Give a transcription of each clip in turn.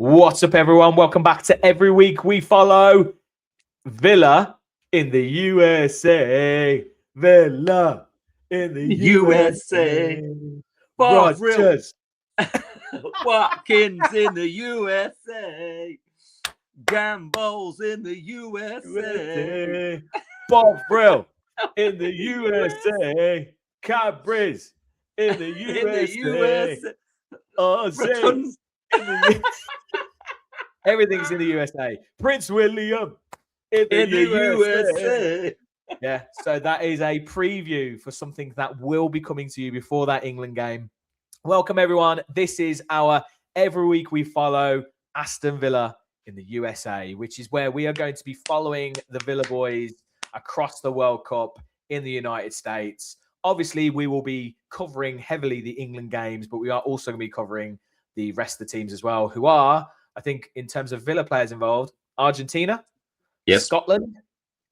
What's up, everyone? Welcome back to Every Week We Follow. Villa in the USA. Villa in the USA. Rogers. Watkins in the USA. Gambles in the USA. Bovril in the USA. Cabris in the USA. Returns. Everything's in the USA. Prince William in the USA. Yeah, so that is a preview for something that will be coming to you before that England game. Welcome, everyone. This is our Every Week We Follow Aston Villa in the USA, which is where we are going to be following the Villa boys across the World Cup in the United States. Obviously, we will be covering heavily the England games, but we are also going to be covering the rest of the teams as well, who are, I think, in terms of Villa players involved, Argentina, Yes. Scotland,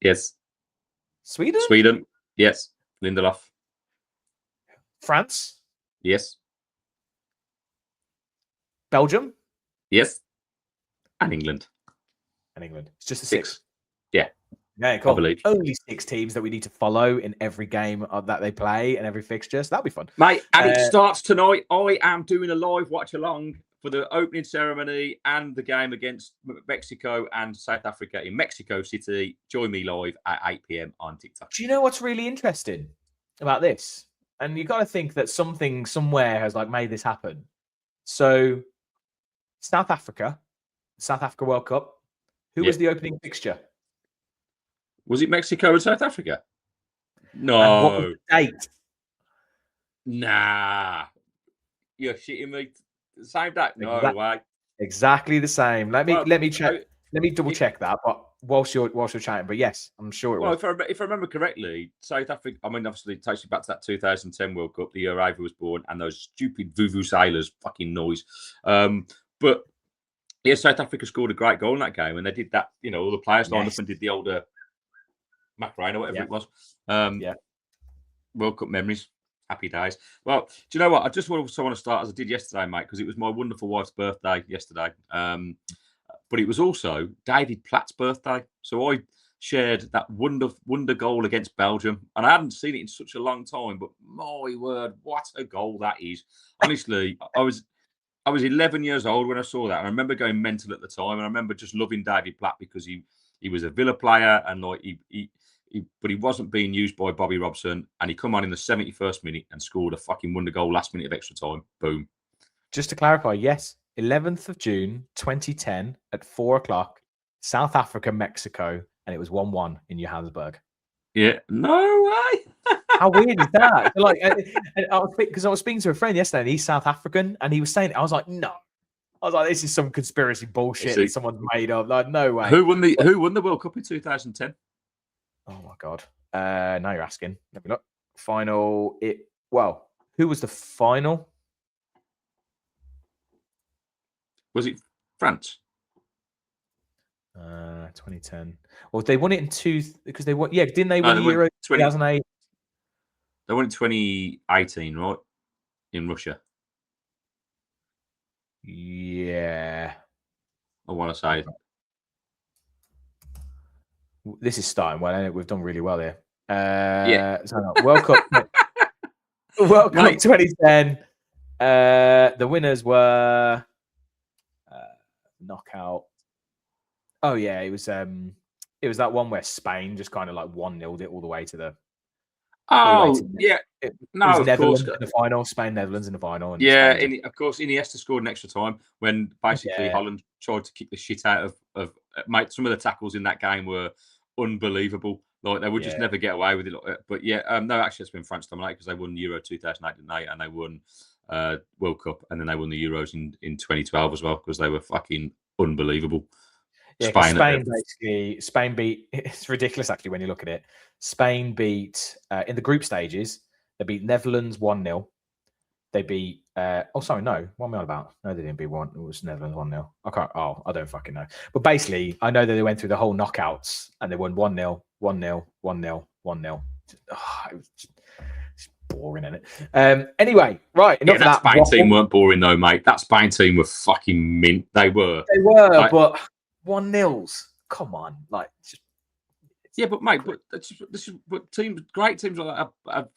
Yes. Sweden, Yes. Lindelof, France, yes. Belgium, Yes. And England. It's just a six. Yeah. Yeah, cool. I believe. Only 6 teams that we need to follow in every game that they play and every fixture. So that'll be fun. Mate, and it starts tonight. I am doing a live watch along for the opening ceremony and the game against Mexico and South Africa in Mexico City. Join me live at 8 p.m. on TikTok. Do you know what's really interesting about this? And you got to think that something somewhere has made this happen. So South Africa World Cup. Who was the opening fixture? Was it Mexico and South Africa? No. And what was the date? Nah. You're shitting me. Same date? No way. Exactly the same. Let me check. Let me double check that. But whilst you're chatting, but yes, I'm sure it was. Well, if I remember correctly, South Africa. I mean, obviously, it takes you back to that 2010 World Cup, the year Ivor was born, and those stupid Vuvuzelas fucking noise. But yeah, South Africa scored a great goal in that game, and they did that. You know, all the players lined up and did the older Macarena or whatever it was. World Cup memories. Happy days. Well, do you know what? I just want to start as I did yesterday, mate, because it was my wonderful wife's birthday yesterday. But it was also David Platt's birthday. So I shared that wonder goal against Belgium. And I hadn't seen it in such a long time, but my word, what a goal that is. Honestly, I was 11 years old when I saw that. And I remember going mental at the time. And I remember just loving David Platt because he was a Villa player and but he wasn't being used by Bobby Robson, and he come on in the 71st minute and scored a fucking wonder goal last minute of extra time. Boom. Just to clarify, yes, 11th of June, 2010 at 4:00, South Africa, Mexico, and it was 1-1 in Johannesburg. Yeah, no way. How weird is that? Because I was speaking to a friend yesterday, and he's South African, and he was saying, I was like, no. I was like, this is some conspiracy bullshit that someone's made up. Like, no way. Who won the World Cup in 2010? Oh my God. Now you're asking. Let me look. Final. Who was the final? Was it France? 2010. Well, they won it in because they won. Yeah, didn't they win the Euro 2008? They won it 2018, right? In Russia. Yeah. I want to say. This is starting well, and we've done really well here. World Cup. World Cup 2010. The winners were knockout. Oh yeah, it was that one where Spain just kind of 1-0'd it all the way to the. It was Netherlands in the final. Spain, Netherlands in the final. And of course, Iniesta scored an extra time when basically Holland tried to kick the shit out of mate. Some of the tackles in that game were unbelievable. Like they would just never get away with it. But no, actually, it's been France dominated because they won Euro 2008, didn't they? And they won World Cup, and then they won the Euros in 2012 as well because they were fucking unbelievable. Yeah, Spain beat. It's ridiculous actually when you look at it. Spain beat in the group stages. They beat Netherlands 1-0. They beat. What am I on about? No, they didn't beat one. It was Netherlands 1-0. I don't fucking know. But basically, I know that they went through the whole knockouts and they won 1-0, 1-0, 1-0, 1-0. boring, isn't it? Anyway, right. Enough of that that. Spain team weren't boring though, mate. That Spain team were fucking mint. They were. They were, but 1-0s. Come on, like. Just, yeah, but mate, but this is what great teams like that have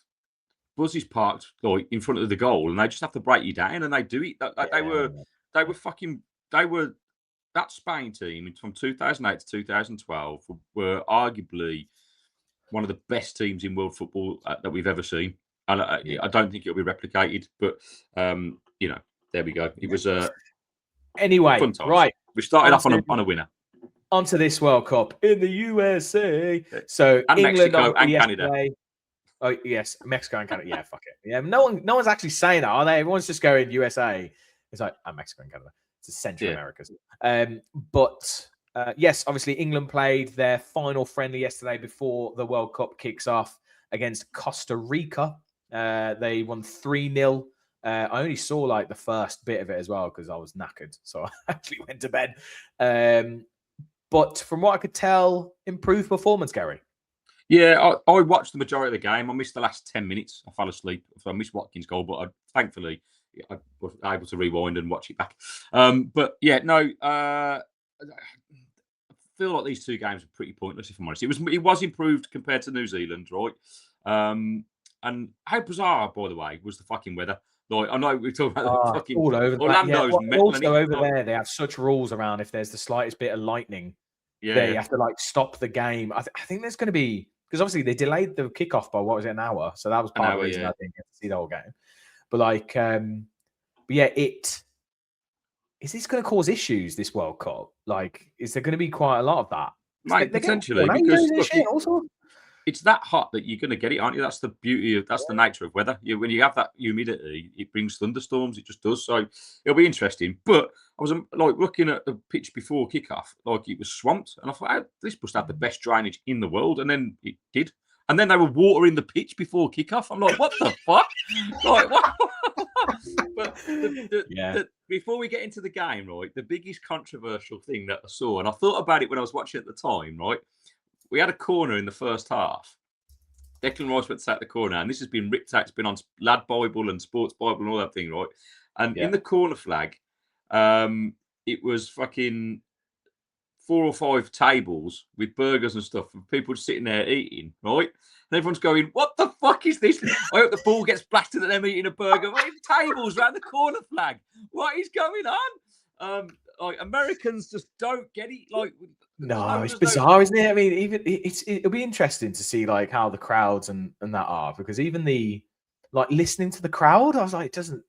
buzzes parked like in front of the goal, and they just have to break you down, and they do it. They were that Spain team from 2008 to 2012 were arguably one of the best teams in world football that we've ever seen, and I don't think it'll be replicated. But there we go. It was anyway, fun times. Right? We started off on a winner. Onto this World Cup in the USA. So and England Mexico and yesterday. Canada. Oh yes, Mexico and Canada. Yeah, fuck it. Yeah, no one's actually saying that, are they? Everyone's just going USA. It's like Mexico and Canada. It's Central America. But yes, obviously England played their final friendly yesterday before the World Cup kicks off against Costa Rica. They won 3-0. I only saw like the first bit of it as well because I was knackered, so I actually went to bed. But from what I could tell, improved performance, Gary. Yeah, I watched the majority of the game. I missed the last 10 minutes. I fell asleep. So I missed Watkins' goal, but thankfully I was able to rewind and watch it back. But yeah, no, I feel like these two games are pretty pointless, if I'm honest. It was improved compared to New Zealand, right? And how bizarre, by the way, was the fucking weather. Like, I know we talk about the fucking all over Orlando's also over there, they have such rules around if there's the slightest bit of lightning, they have to like stop the game. I think there's going to be, because obviously they delayed the kickoff by an hour, so that was part of the reason I didn't get to see the whole game. But like, is this going to cause issues, this World Cup? Like, is there going to be quite a lot of that? Mate, potentially, because look, it's that hot that you're going to get it, aren't you? That's the beauty of, the nature of weather. When you have that humidity, it brings thunderstorms. It just does. So it'll be interesting. But I was like looking at the pitch before kickoff, like it was swamped, and I thought this must have the best drainage in the world, and then it did. And then they were watering the pitch before kickoff. I'm like, what the fuck? Like, what? But before we get into the game, right, the biggest controversial thing that I saw, and I thought about it when I was watching at the time, right? We had a corner in the first half. Declan Rice went to take the corner, and this has been ripped out. It's been on Lad Bible and Sports Bible and all that thing, right? And in the corner flag, it was fucking 4 or 5 tables with burgers and stuff, and people sitting there eating, right? And everyone's going, "What the fuck is this? I hope the ball gets blasted at them eating a burger." What is tables around the corner flag? What is going on? Like Americans just don't get it. Like, no, it's bizarre, isn't it? I mean, it'll be interesting to see like how the crowds and that are, because even listening to the crowd, I was like, it doesn't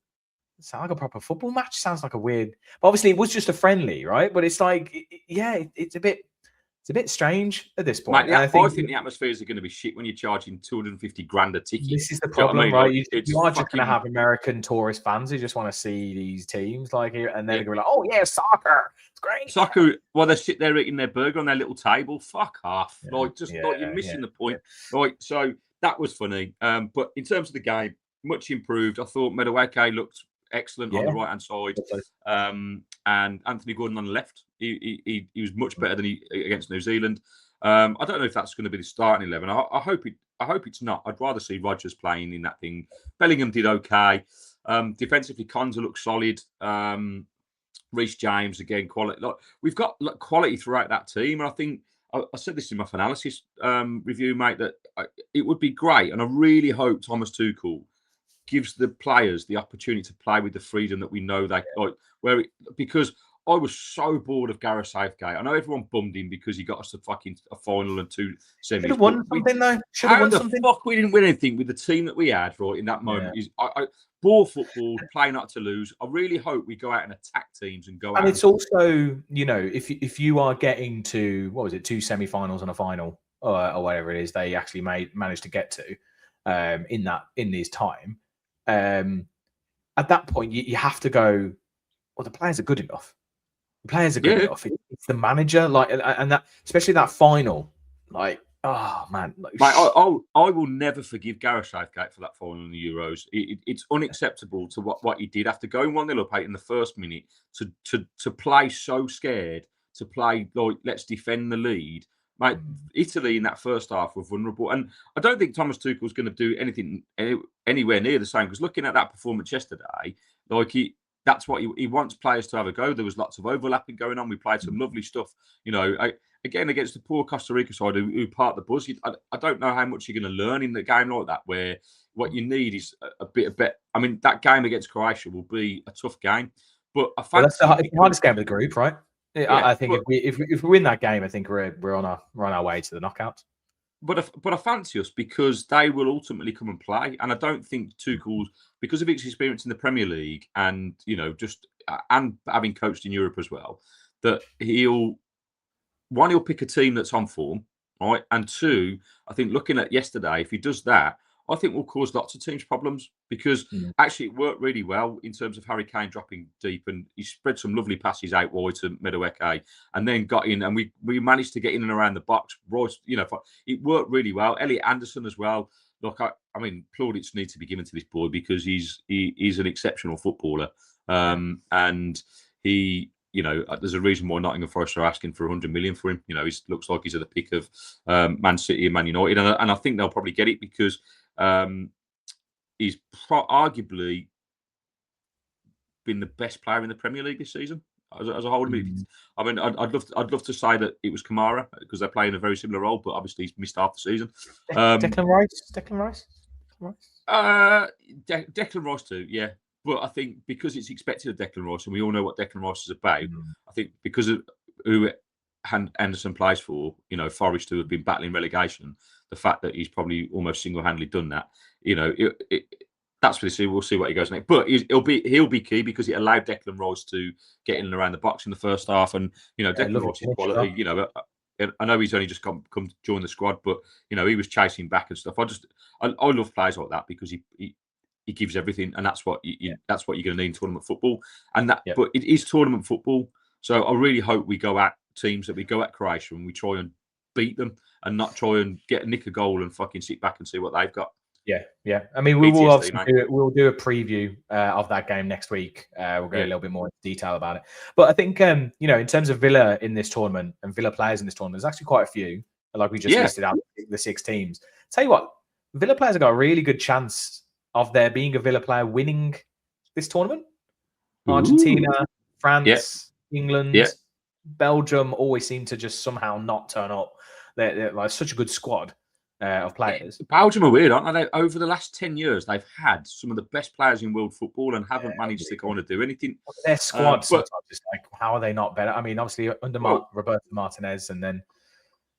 sound like a proper football match. Sounds like a weird. But obviously, it was just a friendly, right? But it's like, it's a bit strange at this point. Mate, I think the atmospheres are going to be shit when you're charging 250 grand a ticket. This is the problem, right? You are just going to have American tourist fans who just want to see these teams like here, and then they're going to be like, "Oh yeah, soccer, it's great." Soccer, while they sit there eating their burger on their little table. Fuck off! You're missing the point. Right, so that was funny. But in terms of the game, much improved. I thought Madueke looked excellent on the right hand side, and Anthony Gordon on the left. He was much better than against New Zealand. I don't know if that's going to be the starting 11. I hope it's not. I'd rather see Rogers playing in that thing. Bellingham did okay. Defensively, Konsa looked solid. Reece James again, quality. Like, we've got quality throughout that team, and I think I said this in my analysis review, mate, that it would be great, and I really hope Thomas Tuchel gives the players the opportunity to play with the freedom that we know they like. Because I was so bored of Gareth Southgate. I know everyone bummed him because he got us a final and 2 semis. Should have won something though. How the fuck we didn't win anything with the team that we had right in that moment? Is ball football, play not to lose. I really hope we go out and attack teams and go out. And it's also, if you are getting to 2 semi-finals and a final or whatever it is they actually managed to get to in this time. At that point, you have to go, well, the players are good enough. The players are good enough. It's the manager, and that, especially that final, oh man. Mate, I will never forgive Gareth Southgate for that final in the Euros. It's unacceptable to what he did after going 1-0 up in the first minute to play so scared, to play like let's defend the lead. Mate, Italy in that first half were vulnerable. And I don't think Thomas Tuchel's going to do anything anywhere near the same. Because looking at that performance yesterday, like that's what he wants players to have a go. There was lots of overlapping going on. We played some lovely stuff, again against the poor Costa Rica side who part the buzz. I don't know how much you're going to learn in the game like that, where what you need is a bit of bet. I mean, that game against Croatia will be a tough game, but I fancy that's the hardest game of the group, right? Yeah, I think if we win that game, I think we're on our way to the knockouts. But I fancy us because they will ultimately come and play, and I don't think Tuchel, because of his experience in the Premier League and and having coached in Europe as well, that he'll pick a team that's on form, right? And two, I think looking at yesterday, if he does that, I think will cause lots of teams problems because actually it worked really well in terms of Harry Kane dropping deep and he spread some lovely passes out wide to Madueke and then got in and we managed to get in and around the box. Royce, it worked really well. Elliot Anderson as well. Look, I mean, plaudits need to be given to this boy because he's an exceptional footballer, and he. There's a reason why Nottingham Forest are asking for 100 million for him. He looks like he's at the pick of Man City and Man United, and I think they'll probably get it because he's arguably been the best player in the Premier League this season as a whole. I mean, I'd love to say that it was Kamara because they're playing a very similar role, but obviously he's missed half the season. Declan Rice. Declan Rice too, yeah. But I think because it's expected of Declan Rice, and we all know what Declan Rice is about, I think because of who Anderson plays for, Forest, who have been battling relegation, the fact that he's probably almost single-handedly done that, that's what we'll see what he goes next. But he'll be key because it allowed Declan Rice to get in and around the box in the first half, and Declan Rice's quality. I know he's only just come to join the squad, but he was chasing back and stuff. I love players like that because he gives everything, and that's what that's what you're going to need in tournament football. And but it is tournament football, so I really hope we go at teams that we go at Croatia and we try and beat them, and not try and nick a goal and fucking sit back and see what they've got. Yeah. I mean, we will obviously we'll do a preview of that game next week. We'll go a little bit more into detail about it. But I think in terms of Villa in this tournament and Villa players in this tournament, there's actually quite a few. Like we just listed out the 6 teams. Tell you what, Villa players have got a really good chance of there being a Villa player winning this tournament. Argentina, France, England, Belgium always seem to just somehow not turn up. They're like such a good squad of players. Belgium are weird, aren't they? Over the last 10 years, they've had some of the best players in world football and haven't managed to kind of do anything. Their squad sometimes just like, how are they not better? I mean, obviously under Roberto Martinez and then...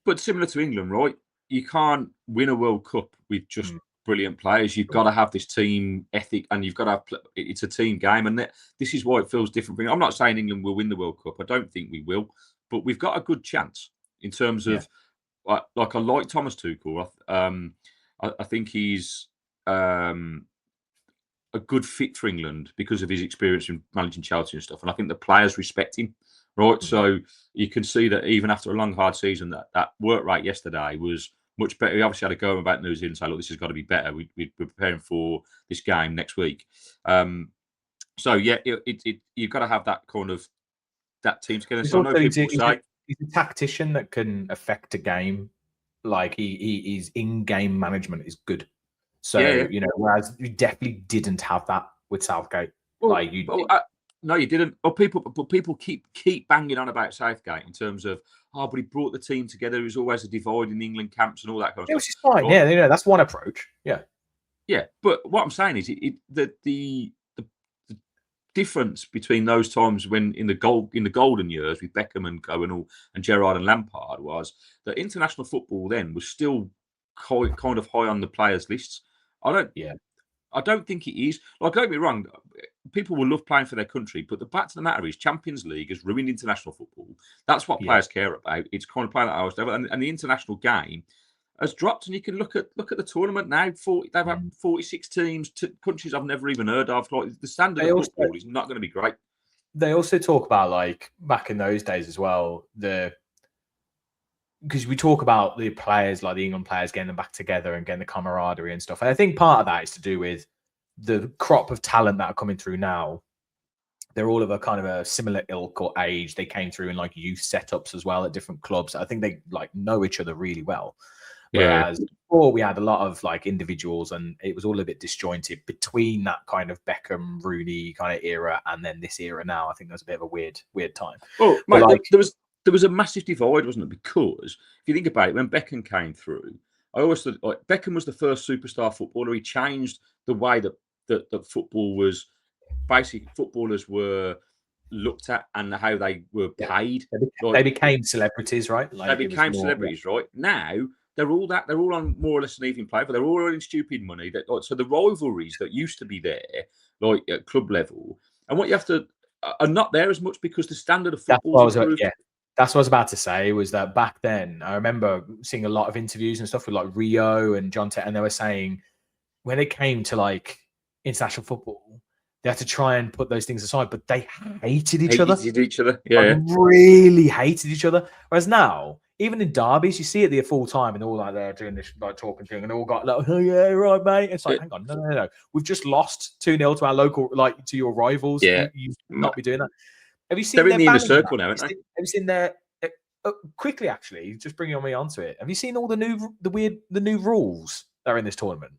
But similar to England, right? You can't win a World Cup with just brilliant players. You've got to have this team ethic, and you've got to have it's a team game, and this is why it feels different. I'm not saying England will win the World Cup. I don't think we will, but we've got a good chance in terms of I like Thomas Tuchel. I think he's a good fit for England because of his experience in managing Chelsea and stuff, and I think the players respect him. Right, so you can see that even after a long, hard season, that work rate yesterday was much better. We obviously had to go about New Zealand and say, look, this has got to be better. We're preparing for this game next week. So, you've got to have that kind of that team together. So I know people say he's a tactician that can affect a game. Like his in-game management is good. So, whereas you definitely didn't have that with Southgate. No, you didn't. But people keep banging on about Southgate in terms of, but he brought the team together. There was always a divide in England camps and all that kind of stuff. Which is fine. Yeah, that's one approach. Yeah. Yeah, but what I'm saying is the difference between those times when in the golden years with Beckham and Co and Gerrard and Lampard was that international football then was still kind of high on the players' lists. I don't think it is. Like, don't get me wrong, people will love playing for their country, but the fact of the matter is Champions League has ruined international football. That's what players care about. It's kind of playing at our level, and the international game has dropped. And you can look at the tournament now. They've had 46 teams, countries I've never even heard of. Like, the standard of football is not going to be great. They also talk about, like, back in those days as well, because we talk about the players, like the England players, getting them back together and getting the camaraderie and stuff. And I think part of that is to do with the crop of talent that are coming through now. they're all of a kind of a similar ilk or age. They came through in like youth setups as well at different clubs. I think they like know each other really well. Whereas before we had a lot of like individuals, and it was all a bit disjointed between that kind of Beckham, Rooney kind of era and then this era now. I think there's a bit of a weird time. Well, mate, like, there was a massive divide, wasn't it? Because if you think about it, when Beckham came through, I always thought like, Beckham was the first superstar footballer. He changed the way that football was. Basically, footballers were looked at and how they were paid. They became celebrities, right? Like, they became celebrities, right? Now they're all on more or less an even play, but they're all earning stupid money. That so the rivalries that used to be there, like at club level, and what you have to are not there as much because the standard of football is improved. That's what I was about to say. Was that back then? I remember seeing a lot of interviews and stuff with like Rio and John and they were saying when it came to like international football, they had to try and put those things aside, but they hated each other. Yeah, really hated each other. Whereas now, even in derbies, you see it the full time, and they're all like they're doing this like talking thing, and they all got like, "Oh yeah, right, mate." It's like, hang on, no. We've just lost 2-0 to our local, like to your rivals. Yeah, you not be doing that. Have you seen? They're in the inner circle now, aren't they? Have you seen their quickly? Actually, just bringing me onto it. Have you seen all the new rules that are in this tournament?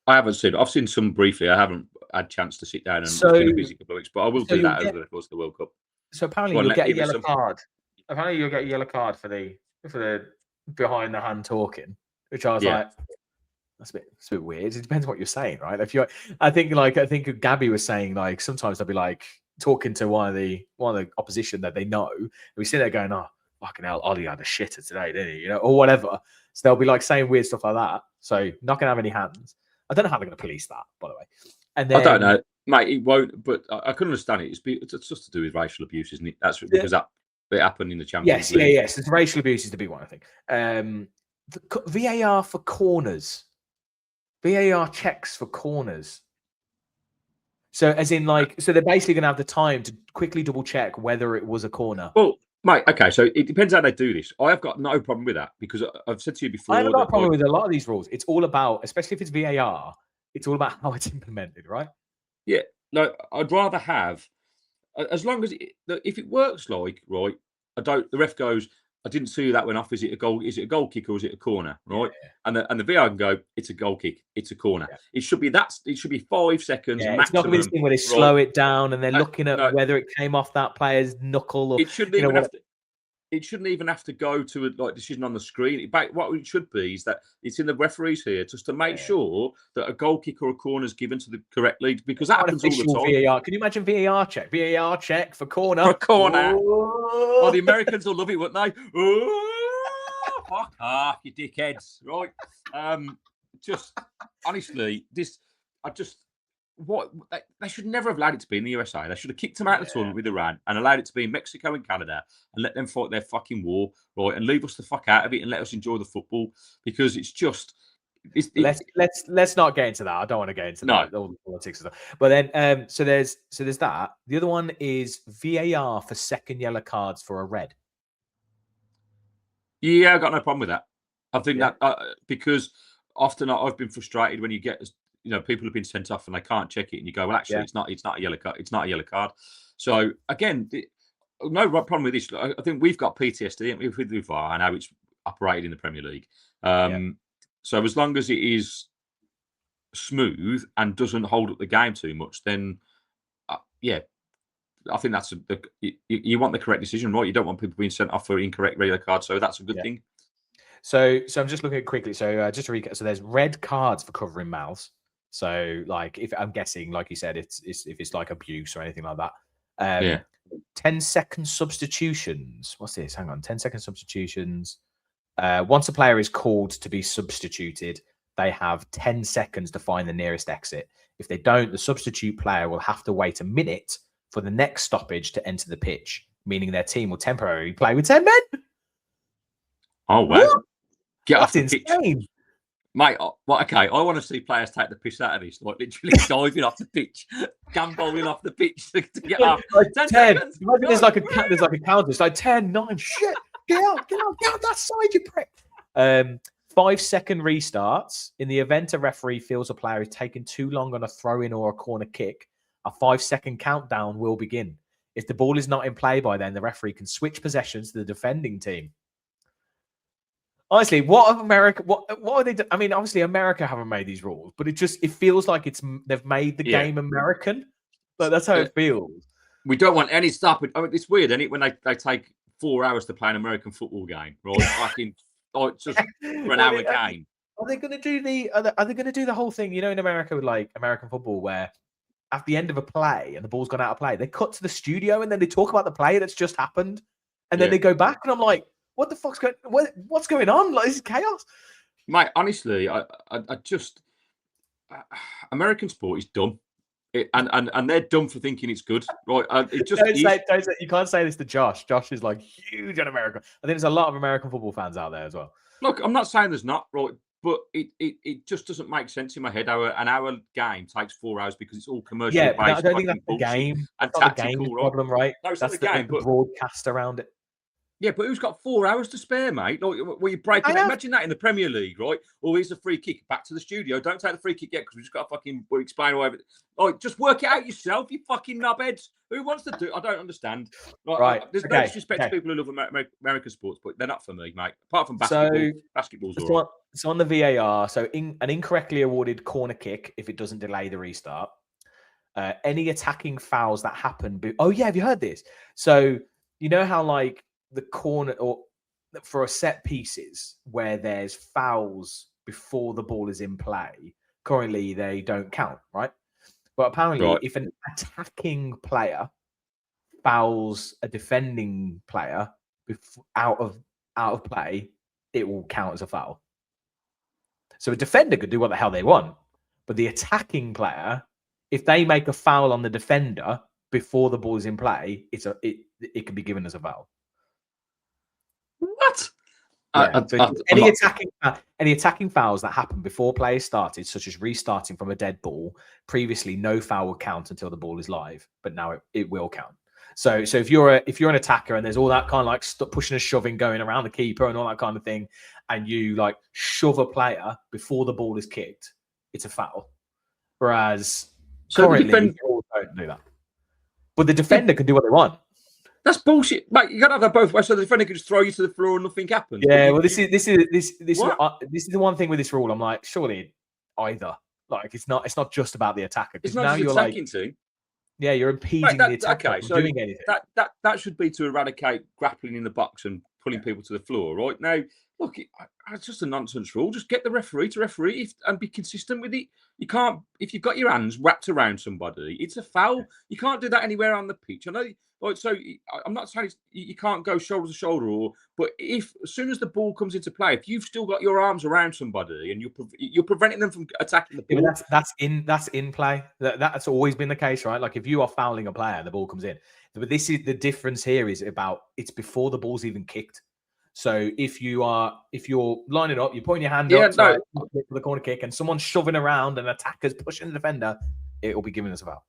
I haven't seen. I've seen some briefly. I haven't had a chance to sit down and look at a busy couple of weeks, but I will do that over the course of the World Cup. So apparently you'll get a yellow card. Apparently you'll get a yellow card for the behind the hand talking, which I was like, it's a bit weird. It depends what you're saying, right? I think Gabby was saying like sometimes they'll be like talking to one of the opposition that they know, and we sit there going, "Oh, fucking hell, Ollie had a shitter today, didn't he?" You know, or whatever. So they'll be like saying weird stuff like that. So not gonna have any hands. I don't know how they're going to police that, by the way. And then, I don't know, mate. It won't, but I can understand it. It's just to do with racial abuse, isn't it? That's because it happened in the Champions League. Yes. It's racial abuse is the big one, I think. The VAR for corners, VAR checks for corners. So, as in, like, so they're basically going to have the time to quickly double check whether it was a corner. Well, mate, okay, so it depends how they do this. I have got no problem with that because I've said to you before. I haven't got a problem with a lot of these rules. It's all about, especially if it's VAR, it's all about how it's implemented, right? Yeah. No, I'd rather have, as long as if it works like, right, the ref goes, I didn't see that went off. Is it a goal? Is it a goal kick or is it a corner? Right. Yeah. And the VAR can go, it's a goal kick, it's a corner. Yeah. It should be 5 seconds. Yeah, maximum, it's not going to be this thing where they slow it down and they're looking at whether it came off that player's knuckle. Or, it shouldn't even have to go to a decision on the screen. What it should be is that it's in the referees here just to make sure that a goal kick or a corner is given to the correct league because that happens all the time. VAR. Can you imagine VAR check? VAR check for corner. For corner. Oh, the Americans will love it, won't they? Oh, fuck off, you dickheads. Right. Just honestly, they should never have allowed it to be in the USA. They should have kicked them out of the tournament with Iran and allowed it to be in Mexico and Canada and let them fight their fucking war, right? And leave us the fuck out of it and let us enjoy the football because it's just. Let's not get into that. I don't want to get into that. All the politics and stuff. But then, so there's that. The other one is VAR for second yellow cards for a red. Yeah, I've got no problem with that. I think that because often I've been frustrated when you get. People have been sent off and they can't check it, and you go, "Well, actually, it's not a yellow card. It's not a yellow card." So again, no problem with this. I think we've got PTSD with VAR and how it's operated in the Premier League. So as long as it is smooth and doesn't hold up the game too much, then I think that's you want the correct decision, right? You don't want people being sent off for incorrect yellow cards, so that's a good thing. So I'm just looking at it quickly. So just to recap, so there's red cards for covering mouths. So like if I'm guessing, like you said, it's if it's like abuse or anything like that. 10-second substitutions. What's this? Hang on. 10-second substitutions. Once a player is called to be substituted, they have 10 seconds to find the nearest exit. If they don't, the substitute player will have to wait a minute for the next stoppage to enter the pitch, meaning their team will temporarily play with 10 men. Oh, wow. What? Get That's off the insane. pitch. Mate, okay, I want to see players take the piss out of this, like literally diving off the pitch, gambolling off the pitch to get off. Like 10. There's like a counter. It's like 10, 9, shit. Get out that side, you prick. 5-second restarts. In the event a referee feels a player is taking too long on a throw-in or a corner kick, a 5-second countdown will begin. If the ball is not in play by then, the referee can switch possessions to the defending team. Honestly, what of America? What are they? I mean, obviously, America haven't made these rules, but it feels like they've made the game American. But that's how it feels. We don't want any stoppage. I mean, it's weird, isn't it? When they take 4 hours to play an American football game, right? It's just for an hour game. Are they going to do Are they going to do the whole thing? You know, in America, with like American football, where at the end of a play and the ball's gone out of play, they cut to the studio and then they talk about the play that's just happened, and then they go back, and I'm like, what the fuck's going? What's going on? Like, this is chaos, mate. Honestly, I just American sport is dumb. And they're dumb for thinking it's good, right? It just don't say, you can't say this to Josh. Josh is like huge on America. I think there's a lot of American football fans out there as well. Look, I'm not saying there's not, right? But it just doesn't make sense in my head. An hour game takes 4 hours because it's all commercially based. I don't think that's the game and that's tactical, the problem, right? No, it's that's not the game, but broadcast around it. Yeah, but who's got 4 hours to spare, mate? Like, you break it. Imagine that in the Premier League, right? Oh, here's a free kick. Back to the studio. Don't take the free kick yet because we just got to explain away. Like, just work it out yourself, you fucking knobheads. Who wants to do? I don't understand. Like, right. There's no disrespect to people who love American sports, but they're not for me, mate. Apart from basketball. Basketball's all right. So on the VAR, an incorrectly awarded corner kick if it doesn't delay the restart. Any attacking fouls that happen. Have you heard this? So you know how like the corner or for a set pieces where there's fouls before the ball is in play, currently they don't count, right? But apparently if an attacking player fouls a defending player out of play, it will count as a foul. So a defender could do what the hell they want, but the attacking player, if they make a foul on the defender before the ball is in play, it can be given as a foul. What? Any attacking fouls that happen before play started, such as restarting from a dead ball, previously no foul would count until the ball is live, but now it will count. So if you're an attacker and there's all that kind of like pushing and shoving going around the keeper and all that kind of thing, and you like shove a player before the ball is kicked, it's a foul. Whereas currently don't do that, but the defender can do what they want. That's bullshit, mate. You gotta have that both ways. So the defender can just throw you to the floor and nothing happens. Yeah, well, this is the one thing with this rule. I'm like, surely either. Like, it's not just about the attacker. It's not now just you're attacking like, team. Yeah, you're impeding the attacker from doing anything. That should be to eradicate grappling in the box and pulling people to the floor. Right now, look, it's just a nonsense rule. Just get the referee to referee and be consistent with it. You can't, if you've got your hands wrapped around somebody, it's a foul. You can't do that anywhere on the pitch. I know. So I'm not saying you can't go shoulder to shoulder, but if as soon as the ball comes into play, if you've still got your arms around somebody and you're preventing them from attacking the ball, that's in play. That's always been the case, right? Like if you are fouling a player, the ball comes in. But this is the difference here is about it's before the ball's even kicked. So if you're lining up, you're pointing your hand up for the corner kick, and someone's shoving around and attacker's pushing the defender, it will be given as a foul.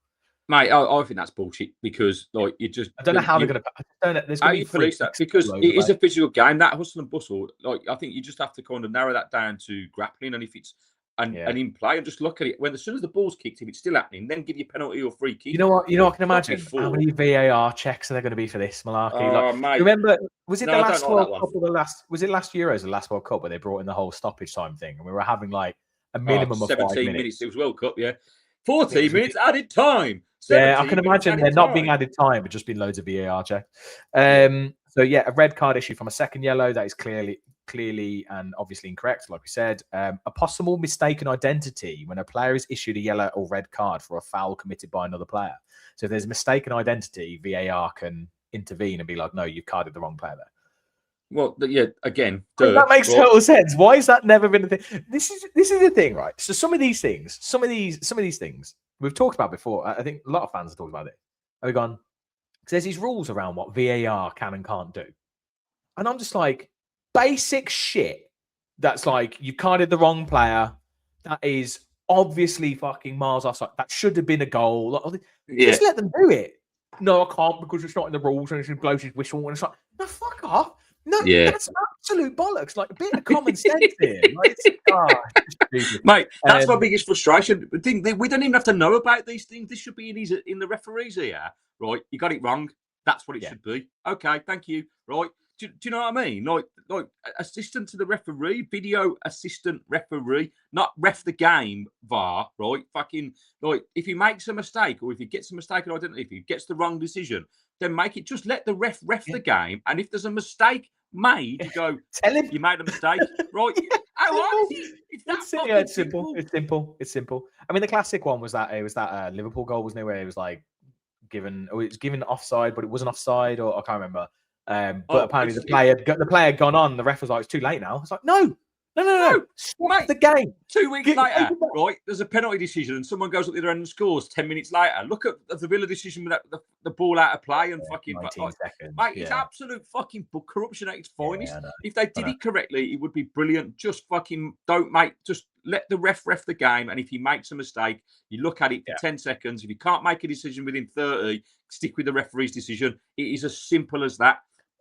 Mate, I think that's bullshit because like you just I don't know how they're going to. There's going to be police that because it is a physical game. That hustle and bustle, like I think you just have to kind of narrow that down to grappling, and if it's and in play, and just look at it when as soon as the ball's kicked, if it's still happening, then give you a penalty or free kick. You know what? I can imagine how many VAR checks are there going to be for this malarkey. Mate. Remember, was it the last World Cup or was it last Euros, the last World Cup where they brought in the whole stoppage time thing, and we were having like a minimum of 17 minutes. It was World Cup, 14 minutes added time. Yeah, I can imagine they're not being added time, but just been loads of VAR checks. So yeah, a red card issue from a second yellow that is clearly and obviously incorrect, like we said. A possible mistaken identity when a player is issued a yellow or red card for a foul committed by another player. So if there's a mistaken identity, VAR can intervene and be like, no, you've carded the wrong player there. Well, yeah, again, that makes total sense. Why has that never been a thing? This is the thing, right? So some of these things we've talked about before. I think a lot of fans have talked about it. And we've gone, because there's these rules around what VAR can and can't do. And I'm just like, basic shit that's like, you carded the wrong player. That is obviously fucking miles offside. That should have been a goal. Just let them do it. No, I can't because it's not in the rules and it's blows his whistle. And it's like, no, fuck off. No, that's absolute bollocks. Like a bit of common sense here. Like, mate, that's my biggest frustration. We don't even have to know about these things. This should be in the referees ear, right? You got it wrong. That's what it should be. Okay, thank you. Right? Do you know what I mean? Like assistant to the referee, video assistant referee, not ref the game, VAR, right? Fucking, like, if he makes a mistake or if he gets a mistake or if he gets the wrong decision, then make it, just let the ref the game. And if there's a mistake made, you go, tell him you made a mistake, right? It's simple. It's simple. I mean, the classic one was that Liverpool goal, wasn't it? Where it was like given offside, but it wasn't offside, or I can't remember. But apparently the player had gone on. The ref was like, "It's too late now." It's like, no. Stop mate, the game. 2 weeks later, right? There's a penalty decision, and someone goes up the other end and scores 10 minutes later. Look at the Villa decision with the ball out of play and fucking 19 seconds. Mate, it's absolute fucking corruption at its finest. If they did it correctly, it would be brilliant. Just fucking just let the ref the game, and if he makes a mistake, you look at it for 10 seconds. If you can't make a decision within 30, stick with the referee's decision. It is as simple as that.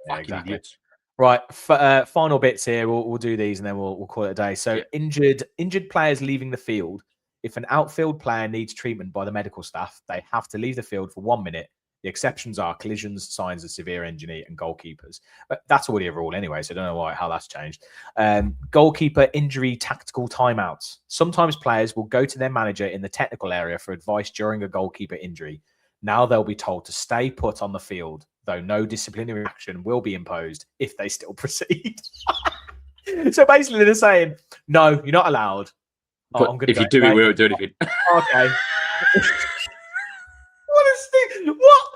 Fucking idiots. Right, final bits here. We'll do these and then we'll call it a day. So injured players leaving the field. If an outfield player needs treatment by the medical staff, they have to leave the field for 1 minute. The exceptions are collisions, signs of severe injury, and goalkeepers. But that's already a rule anyway, so I don't know how that's changed. Goalkeeper injury tactical timeouts. Sometimes players will go to their manager in the technical area for advice during a goalkeeper injury. Now they'll be told to stay put on the field, though no disciplinary action will be imposed if they still proceed. So basically they're saying, no, you're not allowed. If you do it, we won't do anything. Okay. What?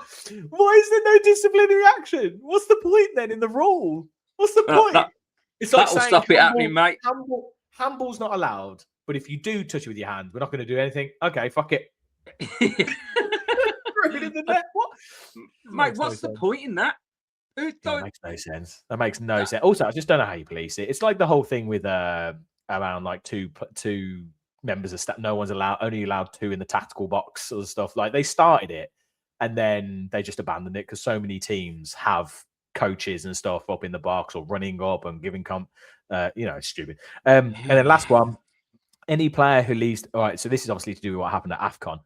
Why is there no disciplinary action? What's the point then in the rule? What's the point? It's like that'll stop it happening, mate. Handball's not allowed, but if you do touch it with your hand, we're not going to do anything. Okay, fuck it. In the net. What? Mate, what's the point in that? That makes no sense. That makes no sense. Also, I just don't know how you police it. It's like the whole thing with around like two members of staff. No one's only allowed 2 in the tactical box or stuff. Like they started it and then they just abandoned it because so many teams have coaches and stuff up in the box or running up and giving it's stupid. And then last one, any player who leaves. All right, so this is obviously to do with what happened at AFCON.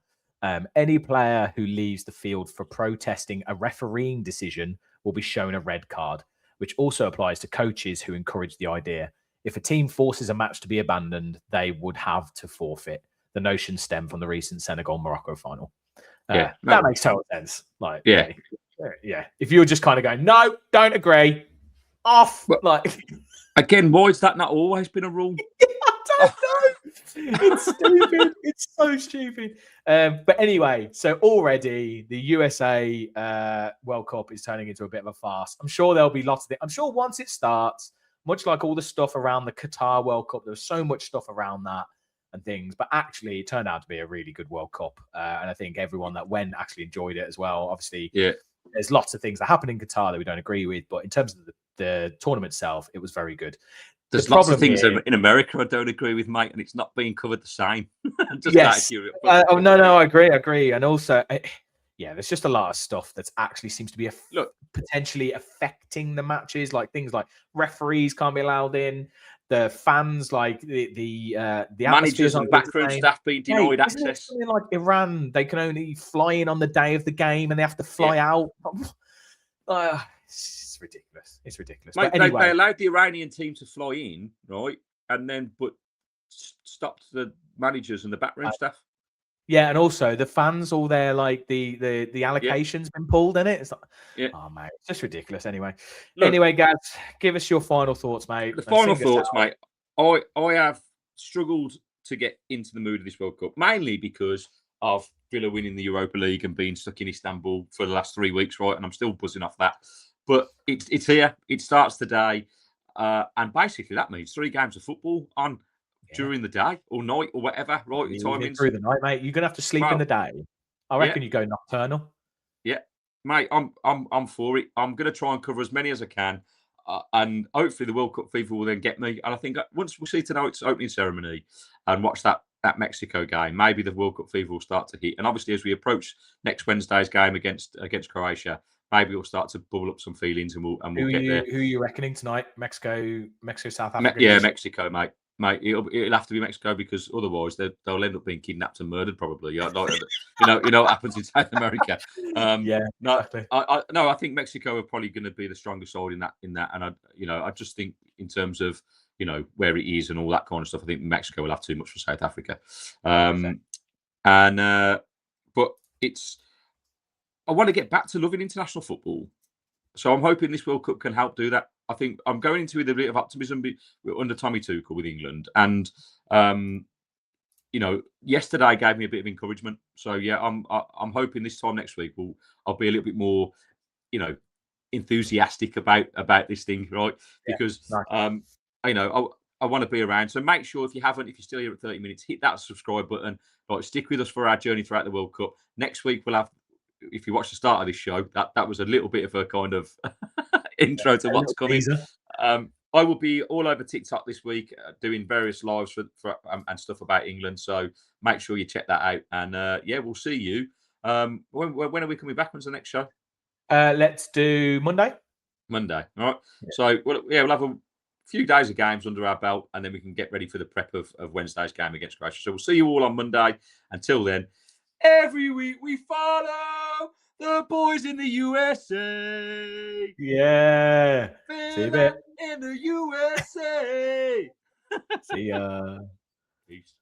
Any player who leaves the field for protesting a refereeing decision will be shown a red card, which also applies to coaches who encourage the idea. If a team forces a match to be abandoned, they would have to forfeit. The notion stemmed from the recent Senegal-Morocco final. That makes total sense. Like, yeah. If you're just kind of going, no, don't agree, off. Like, again, why has that not always been a rule? I don't know. It's stupid. It's so stupid. But anyway, so already the USA World Cup is turning into a bit of a farce. I'm sure there'll be lots of it. I'm sure once it starts, much like all the stuff around the Qatar World Cup, there's so much stuff around that and things. But actually, it turned out to be a really good World Cup. And I think everyone that went actually enjoyed it as well. Obviously, there's lots of things that happen in Qatar that we don't agree with. But in terms of the tournament itself, it was very good. There's lots of things in America I don't agree with, mate, and it's not being covered the same. Yes. No, I agree. And also, there's just a lot of stuff that actually seems to be potentially affecting the matches, like things like referees can't be allowed in, the fans, like the managers and backroom staff being denied access. Something like Iran, they can only fly in on the day of the game and they have to fly out. It's ridiculous. It's ridiculous. Mate, but anyway, they allowed the Iranian team to fly in, right? And then stopped the managers and the backroom staff. Yeah, and also the fans, all their like the allocation's been pulled in it. It's like, oh mate, it's just ridiculous. Anyway, guys, give us your final thoughts, mate. The final thoughts, mate. I have struggled to get into the mood of this World Cup, mainly because of Villa winning the Europa League and being stuck in Istanbul for the last 3 weeks, right? And I'm still buzzing off that. But it's here. It starts today. And basically that means 3 games of football on during the day or night or whatever, right? Through the night, mate. You're gonna have to sleep in the day. I reckon you go nocturnal. Yeah. Mate, I'm for it. I'm gonna try and cover as many as I can. And hopefully the World Cup FIFA will then get me. And I think once we see tonight's opening ceremony and watch that Mexico game, maybe the World Cup FIFA will start to hit. And obviously, as we approach next Wednesday's game against Croatia, maybe it'll start to bubble up some feelings, and we'll get there. Who are you reckoning tonight? Mexico, South Africa. Mexico, mate. It'll have to be Mexico, because otherwise they'll end up being kidnapped and murdered, probably. You know what happens in South America. Exactly. I think Mexico are probably going to be the strongest side in that, and I just think in terms of where it is and all that kind of stuff, I think Mexico will have too much for South Africa. But I want to get back to loving international football. So I'm hoping this World Cup can help do that. I think I'm going into it with a bit of optimism under Tommy Tuchel with England. And, yesterday gave me a bit of encouragement. So, yeah, I'm hoping this time next week I'll be a little bit more, enthusiastic about this thing, right? Because, I want to be around. So make sure, if you're still here at 30 minutes, hit that subscribe button. Like, stick with us for our journey throughout the World Cup. Next week, we'll have, if you watch the start of this show, that was a little bit of a kind of intro to what's coming. I will be all over TikTok this week doing various lives for and stuff about England. So make sure you check that out. And we'll see you. When are we coming back? When's the next show? Let's do Monday. All right. Yeah. So we'll have a few days of games under our belt, and then we can get ready for the prep of Wednesday's game against Croatia. So we'll see you all on Monday. Until then, every week we follow the boys in the USA. Yeah. See you a bit. In the USA. See ya. Peace.